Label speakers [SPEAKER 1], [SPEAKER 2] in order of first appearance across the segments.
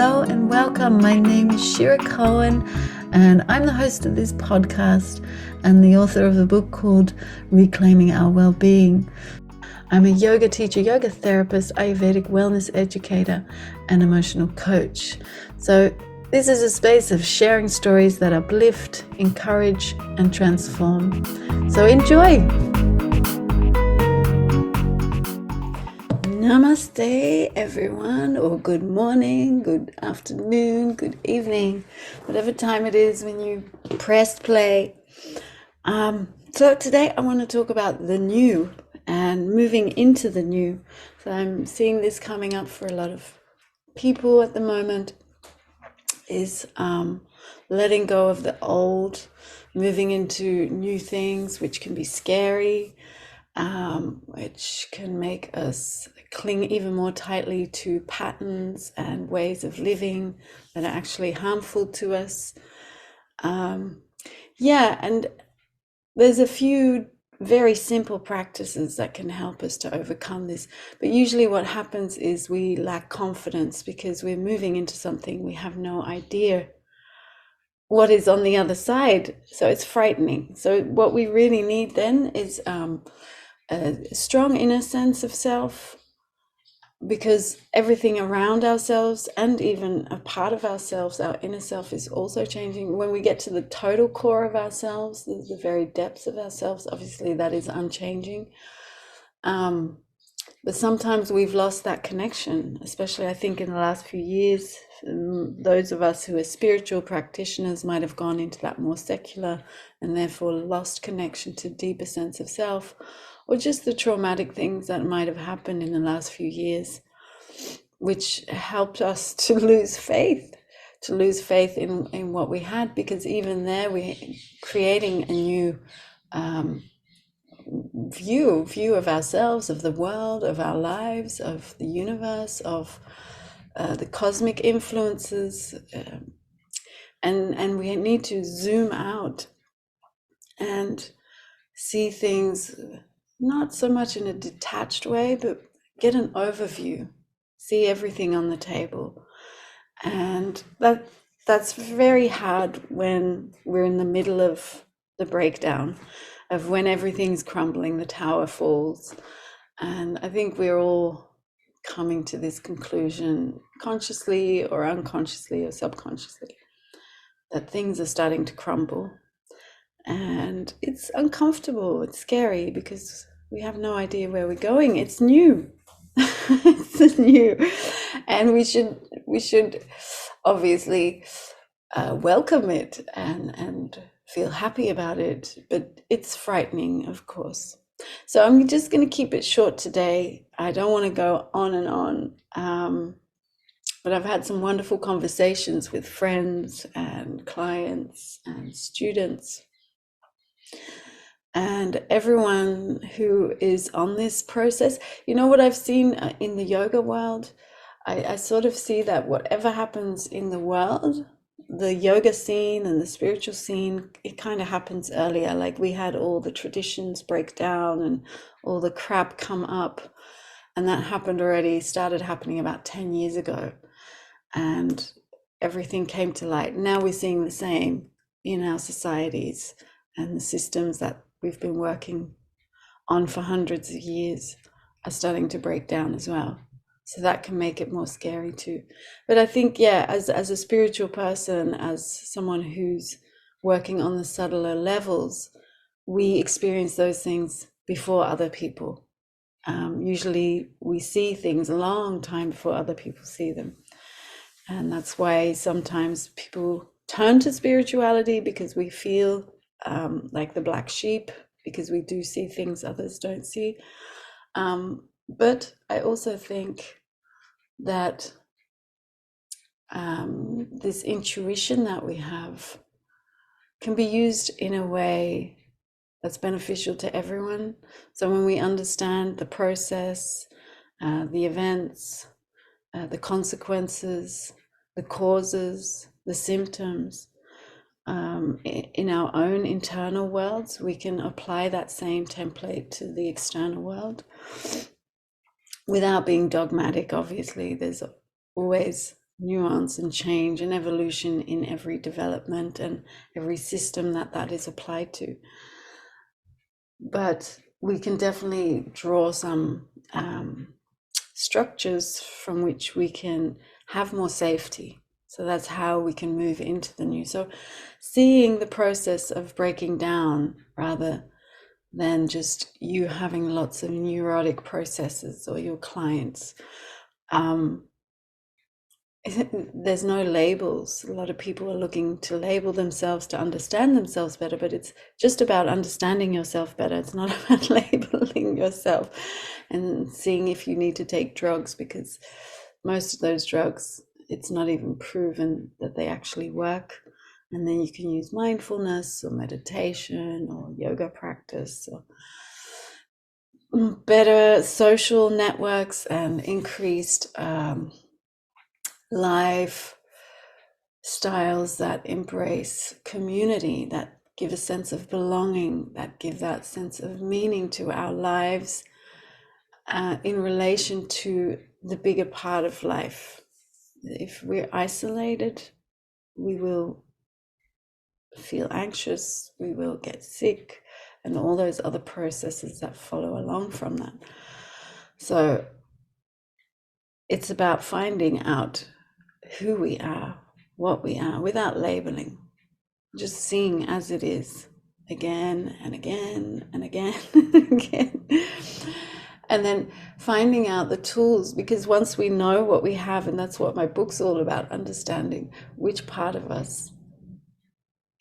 [SPEAKER 1] Hello and welcome. My name is Shira Cohen and I'm the host of this podcast and the author of a book called Reclaiming Our Wellbeing. I'm a yoga teacher, yoga therapist, Ayurvedic wellness educator and emotional coach. So this is a space of sharing stories that uplift, encourage and transform. So enjoy! Namaste everyone, or good morning, good afternoon, good evening, whatever time it is when you press play. So today I want to talk about the new and moving into the new. So I'm seeing this coming up for a lot of people at the moment, is letting go of the old, moving into new things, which can be scary, which can make us cling even more tightly to patterns and ways of living that are actually harmful to us. And there's a few very simple practices that can help us to overcome this. But usually what happens is we lack confidence because we're moving into something we have no idea what is on the other side. So it's frightening. So what we really need then is a strong inner sense of self, because everything around ourselves and even a part of ourselves, our inner self, is also changing. When we get to the total core of ourselves, the very depths of ourselves, obviously that is unchanging. But sometimes we've lost that connection, especially I think in the last few years. Those of us who are spiritual practitioners might have gone into that more secular and therefore lost connection to deeper sense of self, or just the traumatic things that might have happened in the last few years, which helped us to lose faith in what we had, because even there we're creating a new view of ourselves, of the world, of our lives, of the universe, of the cosmic influences, and we need to zoom out and see things not so much in a detached way, but get an overview, see everything on the table. And that's very hard when we're in the middle of the breakdown, of when everything's crumbling, the tower falls. And I think we're all coming to this conclusion, consciously or unconsciously or subconsciously, that things are starting to crumble. And it's uncomfortable, it's scary, because we have no idea where we're going. It's new. It's new. And we should obviously welcome it and feel happy about it, but it's frightening, of course. So I'm just going to keep it short today. I don't want to go on and on, but I've had some wonderful conversations with friends and clients and students, and everyone who is on this process. You know what I've seen in the yoga world? I sort of see that whatever happens in the world, the yoga scene and the spiritual scene, it kind of happens earlier. Like we had all the traditions break down and all the crap come up, and that started happening about 10 years ago, and everything came to light. Now we're seeing the same in our societies, and the systems that we've been working on for hundreds of years are starting to break down as well. So that can make it more scary too. But I think, as a spiritual person, as someone who's working on the subtler levels, we experience those things before other people. Usually we see things a long time before other people see them. And that's why sometimes people turn to spirituality, because we feel like the black sheep, because we do see things others don't see. But I also think that this intuition that we have can be used in a way that's beneficial to everyone. So when we understand the process, the events, the consequences, the causes, the symptoms, in our own internal worlds, we can apply that same template to the external world without being dogmatic. Obviously, there's always nuance and change and evolution in every development and every system that is applied to. But we can definitely draw some structures from which we can have more safety. So that's how we can move into the new. So seeing the process of breaking down rather than just you having lots of neurotic processes or your clients. There's no labels. A lot of people are looking to label themselves to understand themselves better, but it's just about understanding yourself better. It's not about labeling yourself and seeing if you need to take drugs, because most of those drugs, it's not even proven that they actually work. And then you can use mindfulness or meditation or yoga practice or better social networks and increased life styles that embrace community, that give a sense of belonging, that give that sense of meaning to our lives in relation to the bigger part of life. If we're isolated, we will feel anxious, we will get sick, and all those other processes that follow along from that. So it's about finding out who we are, what we are, without labeling, just seeing as it is again and again and again and again. And then finding out the tools, because once we know what we have, and that's what my book's all about, understanding which part of us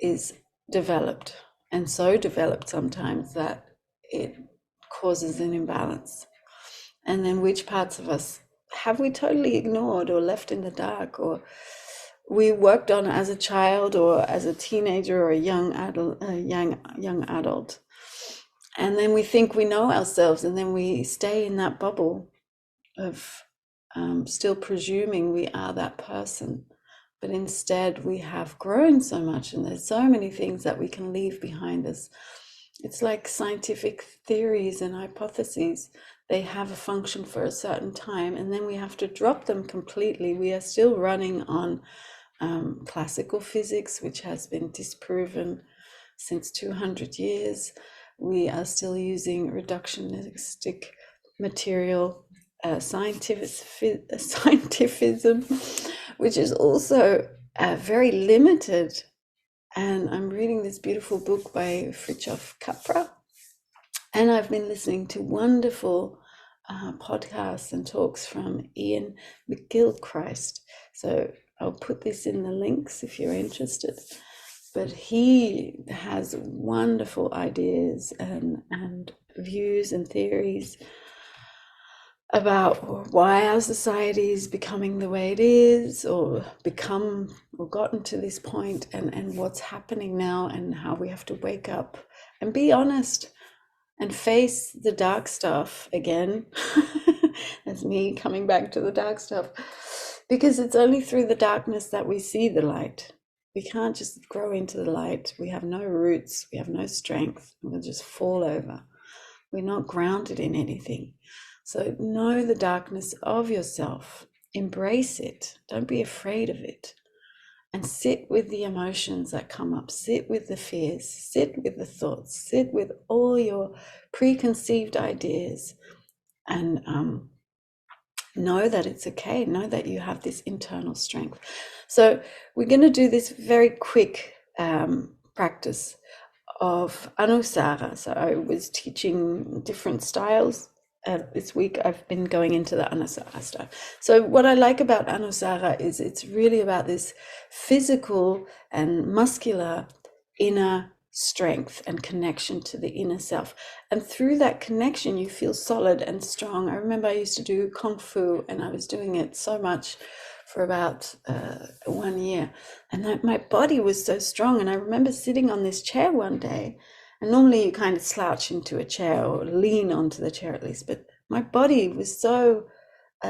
[SPEAKER 1] is developed, and so developed sometimes that it causes an imbalance. And then which parts of us have we totally ignored or left in the dark, or we worked on as a child or as a teenager or a young adult. And then we think we know ourselves, and then we stay in that bubble of still presuming we are that person. But instead we have grown so much, and there's so many things that we can leave behind us. It's like scientific theories and hypotheses. They have a function for a certain time, and then we have to drop them completely. We are still running on classical physics, which has been disproven since 200 years. We are still using reductionistic material scientificism, which is also very limited. And I'm reading this beautiful book by Fritjof Capra, and I've been listening to wonderful podcasts and talks from Iain McGilchrist. So I'll put this in the links if you're interested. But he has wonderful ideas and views and theories about why our society is becoming the way it is, or gotten to this point, and what's happening now, and how we have to wake up and be honest and face the dark stuff again. That's me coming back to the dark stuff, because it's only through the darkness that we see the light. We can't just grow into the light. We have no roots, we have no strength, we'll just fall over. We're not grounded in anything. So know the darkness of yourself, embrace it, don't be afraid of it, and sit with the emotions that come up, sit with the fears, sit with the thoughts, sit with all your preconceived ideas, and know that it's okay, know that you have this internal strength. So we're going to do this very quick practice of Anusara. So I was teaching different styles. This week I've been going into the Anusara style. So what I like about Anusara is it's really about this physical and muscular inner strength and connection to the inner self. And through that connection, you feel solid and strong. I remember I used to do Kung Fu, and I was doing it so much for about 1 year. And that my body was so strong. And I remember sitting on this chair one day, and normally you kind of slouch into a chair or lean onto the chair at least, but my body was so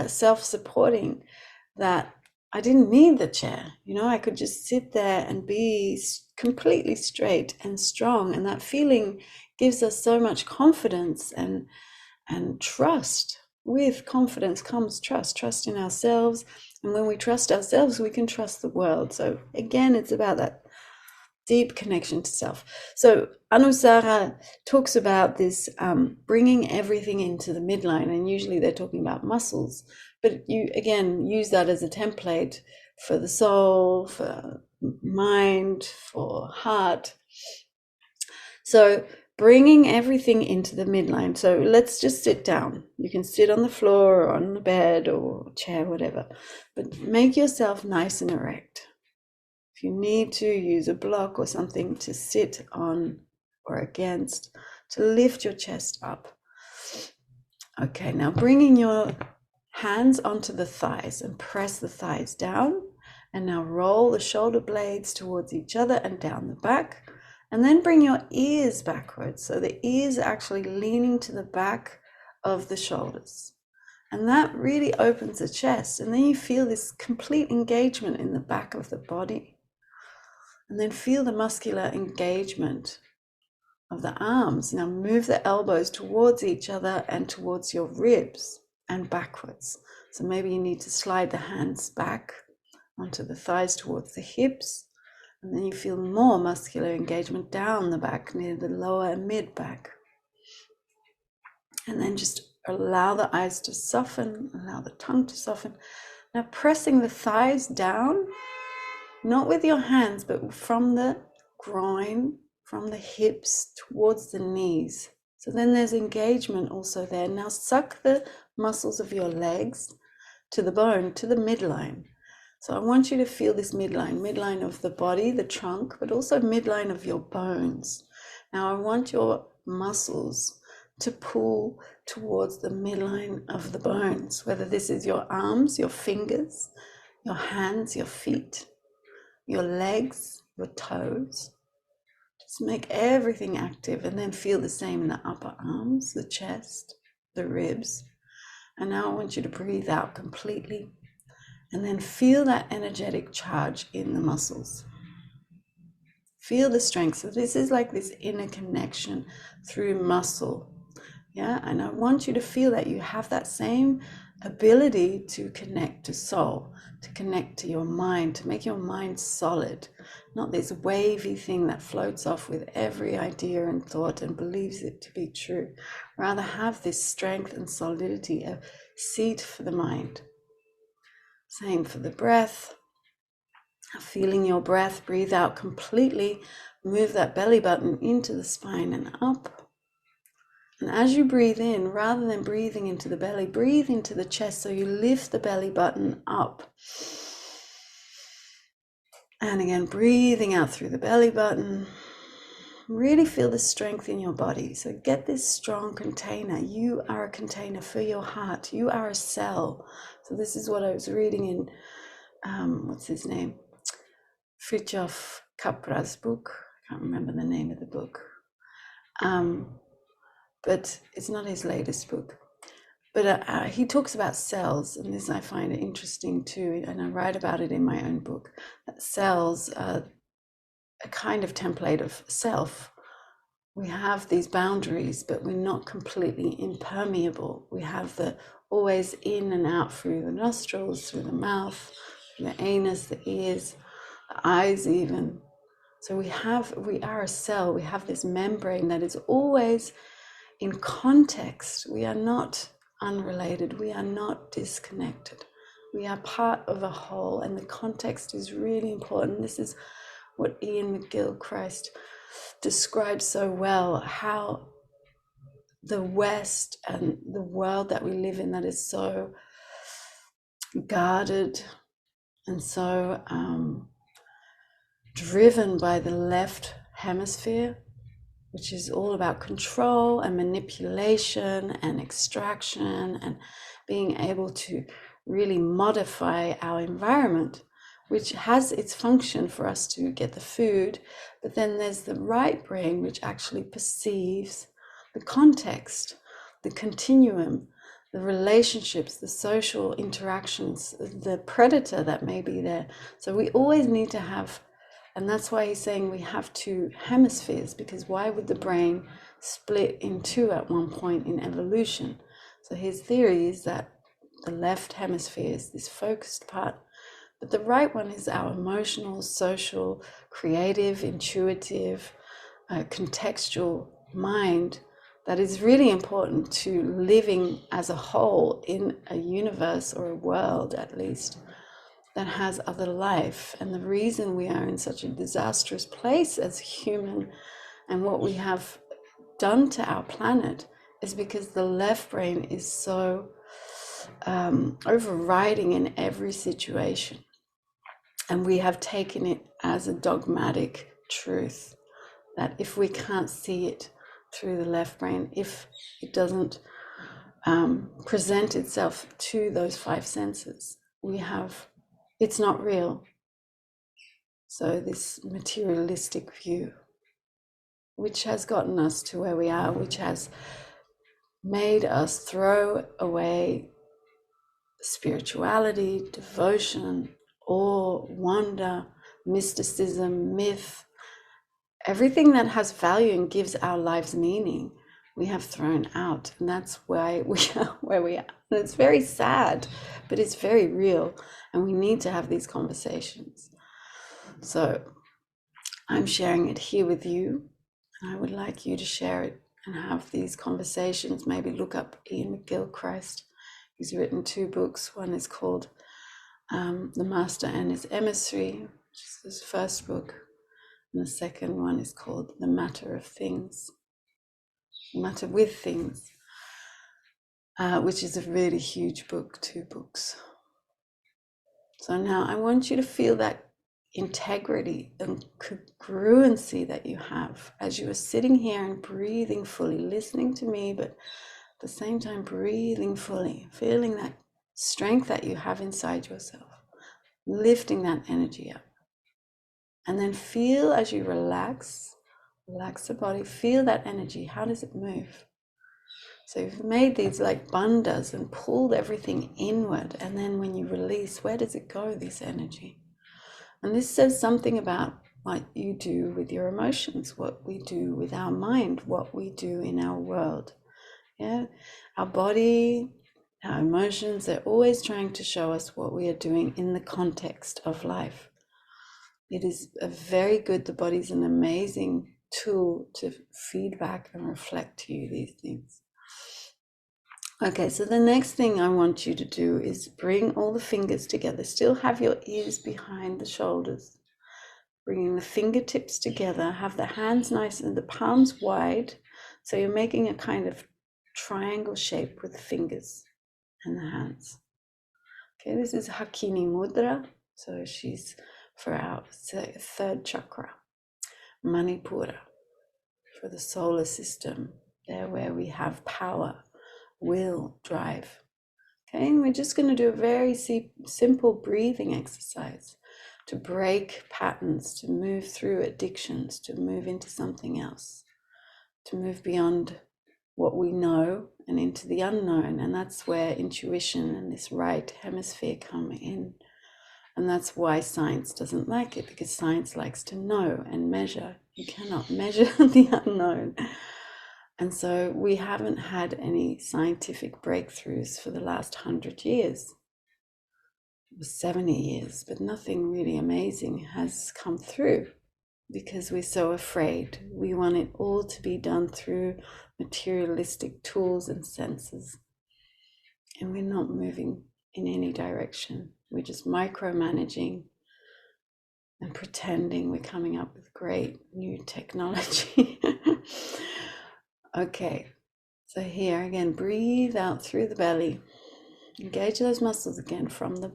[SPEAKER 1] self-supporting that I didn't need the chair. I could just sit there and be completely straight and strong. And that feeling gives us so much confidence and trust. With confidence comes trust in ourselves And when we trust ourselves, we can trust the world. So again, it's about that deep connection to self. So Anusara talks about this bringing everything into the midline, and usually they're talking about muscles, but you again use that as a template for the soul, for mind, for heart. So bringing everything into the midline. So let's just sit down. You can sit on the floor or on the bed or chair, whatever, but make yourself nice and erect. If you need to, use a block or something to sit on or against to lift your chest up. Okay, now bringing your hands onto the thighs and press the thighs down, and now roll the shoulder blades towards each other and down the back, and then bring your ears backwards. So the ears are actually leaning to the back of the shoulders. And that really opens the chest. And then you feel this complete engagement in the back of the body. And then feel the muscular engagement of the arms. Now move the elbows towards each other and towards your ribs and backwards. So maybe you need to slide the hands back onto the thighs towards the hips. And then you feel more muscular engagement down the back near the lower and mid back. And then just allow the eyes to soften, allow the tongue to soften. Now pressing the thighs down, not with your hands, but from the groin, from the hips towards the knees. So then there's engagement also there. Now suck the muscles of your legs to the bone, to the midline. So I want you to feel this midline of the body, the trunk, but also midline of your bones. Now I want your muscles to pull towards the midline of the bones, whether this is your arms, your fingers, your hands, your feet, your legs, your toes. Just make everything active, and then feel the same in the upper arms, the chest, the ribs. And now I want you to breathe out completely, and then feel that energetic charge in the muscles. Feel the strength. So this is like this inner connection through muscle. Yeah, and I want you to feel that you have that same ability to connect to soul, to connect to your mind, to make your mind solid, not this wavy thing that floats off with every idea and thought and believes it to be true. Rather have this strength and solidity, a seat for the mind. Same for the breath. Feeling your breath, breathe out completely, move that belly button into the spine and up. And as you breathe in, rather than breathing into the belly, breathe into the chest, so you lift the belly button up. And again, breathing out through the belly button. Really feel the strength in your body. So get this strong container. You are a container for your heart. You are a cell. So this is what I was reading in, what's his name? Fritjof Capra's book. I can't remember the name of the book. But it's not his latest book. But he talks about cells, and this I find interesting too, and I write about it in my own book, that cells are a kind of template of self. We have these boundaries, but we're not completely impermeable. We have the always in and out through the nostrils, through the mouth, the anus, the ears, the eyes even. So we are a cell. We have this membrane that is always in context. We are not unrelated. We are not disconnected. We are part of a whole, and the context is really important. This is what Iain McGilchrist describes so well, how the West and the world that we live in, that is so guarded and so driven by the left hemisphere, which is all about control and manipulation and extraction and being able to really modify our environment, which has its function for us to get the food. But then there's the right brain, which actually perceives the context, the continuum, the relationships, the social interactions, the predator that may be there. So we always need to have, and that's why he's saying we have two hemispheres, because why would the brain split in two at one point in evolution? So his theory is that The left hemisphere is this focused part, but the right one is our emotional, social, creative, intuitive, contextual mind that is really important to living as a whole in a universe, or a world at least, that has other life. And the reason we are in such a disastrous place as human, and what we have done to our planet, is because the left brain is so overriding in every situation. And we have taken it as a dogmatic truth that if we can't see it through the left brain, if it doesn't present itself to those five senses, it's not real. So this materialistic view, which has gotten us to where we are, which has made us throw away spirituality, devotion, awe, wonder, mysticism, myth, everything that has value and gives our lives meaning, we have thrown out. And that's why we are where we are. And it's very sad, but it's very real. And we need to have these conversations. So I'm sharing it here with you. And I would like you to share it and have these conversations. Maybe look up Iain McGilchrist. He's written 2 books. One is called The Master and His Emissary, which is his first book. And the second one is called The Matter of Things, Matter with Things, which is a really huge book, 2 books. So now I want you to feel that integrity and congruency that you have as you are sitting here and breathing fully, listening to me, but at the same time breathing fully, feeling that strength that you have inside yourself, lifting that energy up. And then feel as you relax the body, feel that energy. How does it move? So you've made these like bandhas and pulled everything inward. And then when you release, where does it go, this energy? And this says something about what you do with your emotions, what we do with our mind, what we do in our world. Yeah, our body, our emotions, they're always trying to show us what we are doing in the context of life. It is the body's an amazing tool to feedback and reflect to you these things. Okay, so the next thing I want you to do is bring all the fingers together. Still have your ears behind the shoulders. Bringing the fingertips together, have the hands nice and the palms wide. So you're making a kind of triangle shape with the fingers and the hands. Okay, this is Hakini Mudra. So she's for our 3rd chakra. Manipura, for the solar system, there where we have power, will, drive. Okay, and we're just going to do a very simple breathing exercise to break patterns, to move through addictions, to move into something else, to move beyond what we know and into the unknown. And that's where intuition and this right hemisphere come in. And that's why science doesn't like it, because science likes to know and measure. You cannot measure the unknown. And so we haven't had any scientific breakthroughs for the last 100 years. It was 70 years, but nothing really amazing has come through because we're so afraid. We want it all to be done through materialistic tools and senses. And we're not moving in any direction. We're just micromanaging and pretending we're coming up with great new technology. Okay, so here again, breathe out through the belly. Engage those muscles again from the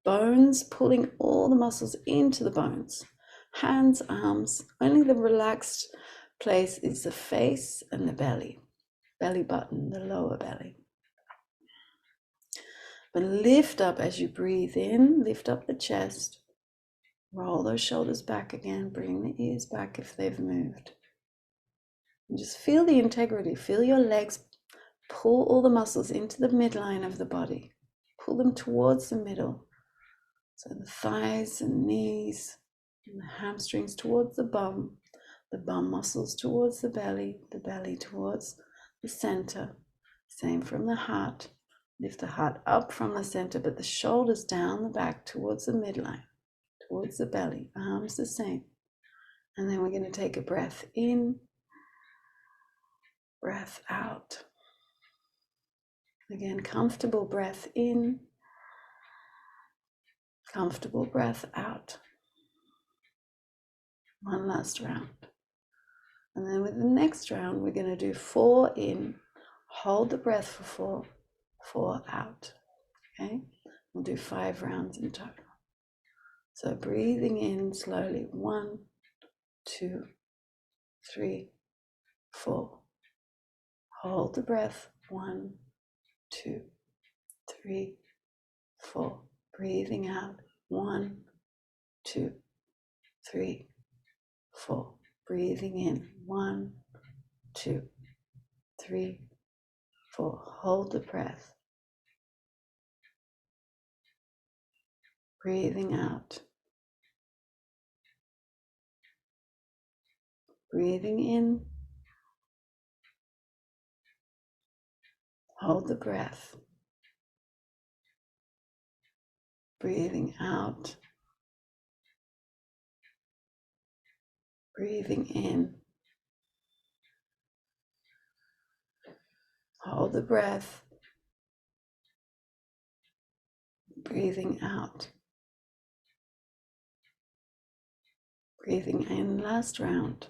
[SPEAKER 1] bones, pulling all the muscles into the bones. Hands, arms, only the relaxed place is the face and the belly button, the lower belly. But lift up as you breathe in, lift up the chest, roll those shoulders back again, bring the ears back if they've moved. And just feel the integrity, feel your legs, pull all the muscles into the midline of the body, pull them towards the middle. So the thighs and knees and the hamstrings towards the bum muscles towards the belly towards the center. Same from the heart. Lift the heart up from the center, but the shoulders down the back towards the midline, towards the belly, arms the same. And then we're going to take a breath in, breath out. Again, comfortable breath in, comfortable breath out. One last round. And then with the next round, we're going to do 4 in, hold the breath for 4, 4 out. Okay? We'll do 5 rounds in total. So breathing in slowly, 1, 2, 3, 4. Hold the breath, 1, 2, 3, 4. Breathing out, 1, 2, 3, 4. Breathing in, 1, 2, 3, 4. Hold the breath. Breathing out. Breathing in. Hold the breath. Breathing out. Breathing in. Hold the breath. Breathing out. Breathing in, last round.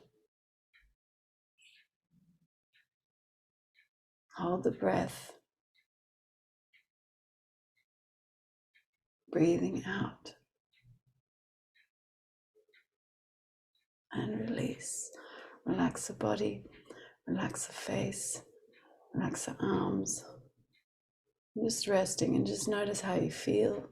[SPEAKER 1] Hold the breath. Breathing out. And release. Relax the body, relax the face, relax the arms. Just resting and just notice how you feel.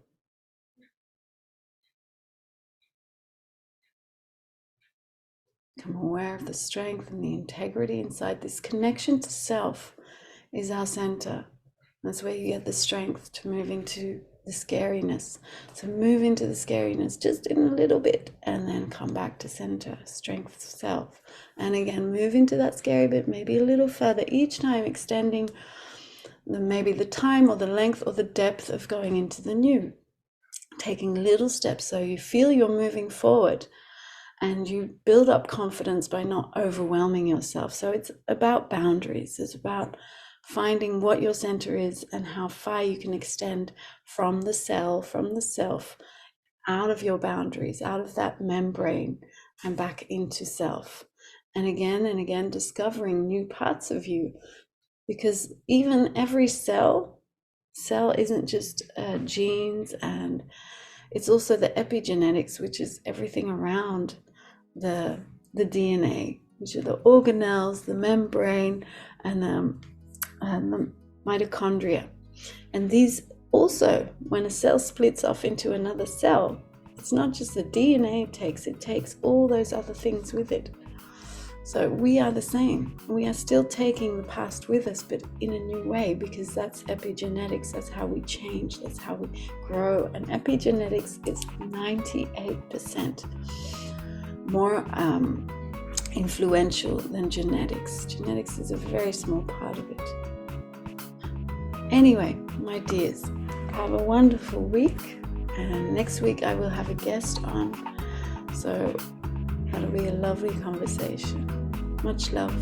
[SPEAKER 1] Become aware of the strength and the integrity inside. This connection to self is our center. That's where you get the strength to move into the scariness. So move into the scariness just in a little bit and then come back to center, strength of self. And again, move into that scary bit, maybe a little further each time, extending maybe the time or the length or the depth of going into the new. Taking little steps so you feel you're moving forward and you build up confidence by not overwhelming yourself. So it's about boundaries. It's about finding what your center is and how far you can extend from the cell, from the self, out of your boundaries, out of that membrane and back into self. And again, discovering new parts of you, because even every cell isn't just genes, and it's also the epigenetics, which is everything around the DNA, which are the organelles, the membrane, and the mitochondria. And these also, when a cell splits off into another cell, it's not just the DNA it takes all those other things with it. So we are the same. We are still taking the past with us, but in a new way, because that's epigenetics. That's how we change. That's how we grow. And epigenetics is 98% more influential than genetics. Genetics is a very small part of it. Anyway, my dears, have a wonderful week. And next week I will have a guest on. So that'll be a lovely conversation. Much love.